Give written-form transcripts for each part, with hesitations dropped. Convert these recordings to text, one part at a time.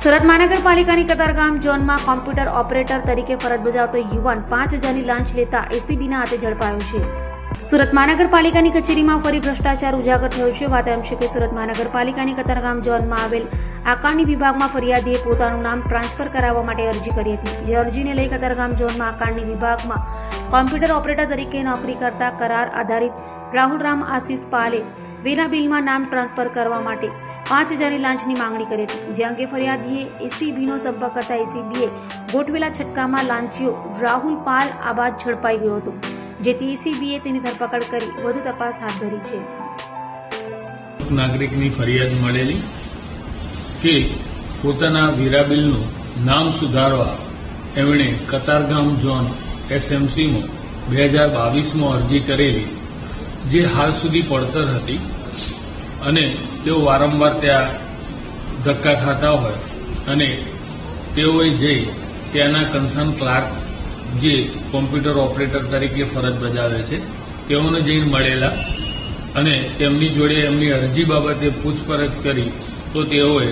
સુરત મહાનગરપાલિકાની કતારગામ ઝોનમાં computer operator તરીકે ફરજ બજાવતો યુવાન 5,000ની લાંચ લેતા એસીબીના હાથે ઝડપાયો છે। સુરત મહાનગરપાલિકાની કચેરીમાં ફરી ભ્રષ્ટાચાર ઉજાગર થયો છે। વાત એમ છે કે સુરત મહાનગરપાલિકાની કતારગામ ઝોનમાં આવેલ આકારણી વિભાગમાં ફરિયાદીએ પોતાનું નામ ટ્રાન્સફર કરાવવા માટે અરજી કરી હતી। જે અરજીને લઈ કતારગામ ઝોનમાં આકારણી વિભાગમાં કોમ્પ્યુટર ઓપરેટર તરીકે નોકરી કરતા કરાર આધારિત રાહુલ રામ આશીષ પાલે વેરા બિલમાં નામ ટ્રાન્સફર કરવા માટે 5,000ની લાંચની માંગણી કરી હતી। જે અંગે ફરિયાદીએ એસીબીનો સંપર્ક કરતા એસીબીએ ગોઠવેલા છટકામાં લાંચીઓ રાહુલ પાલ આબાદ ઝડપાઈ ગયો હતો, જેથી એસીબીએ તેની ધરપકડ કરી વધુ તપાસ હાથ ધરી છે। નાગરિકની ફરિયાદ મળેલી કે પોતાના વેરા બિલનું નામ સુધારવા એમણે કતારગામ ઝોન એસએમસીમાં 2022માં અરજી કરેલી, જે હાલ સુધી પડતર હતી અને તેઓ વારંવાર ત્યાં ધક્કા ખાતા હોય અને તેઓએ જઈ ત્યાંના કન્સર્ન ક્લાર્ક જે કોમ્પ્યુટર ઓપરેટર તરીકે ફરજ બજાવે છે તેઓને જઈને મળેલા અને તેમની જોડે એમની અરજી બાબતે પૂછપરછ કરી તો તેઓએ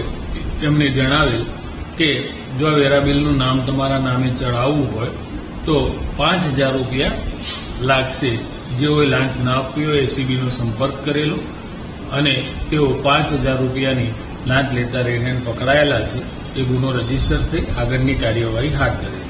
એમને જણાવેલ કે જો વેરા બિલનું નામ તમારા નામે ચડાવવું હોય તો 5,000 રૂપિયા લાગશે। જેઓએ લાંચ ના આપી હોય એસીબીનો સંપર્ક કરેલો અને તેઓ 5,000 રૂપિયાની લાંચ લેતા રહીને પકડાયેલા છે। એ ગુનો રજીસ્ટર થઈ આગળની કાર્યવાહી હાથ ધરેલી।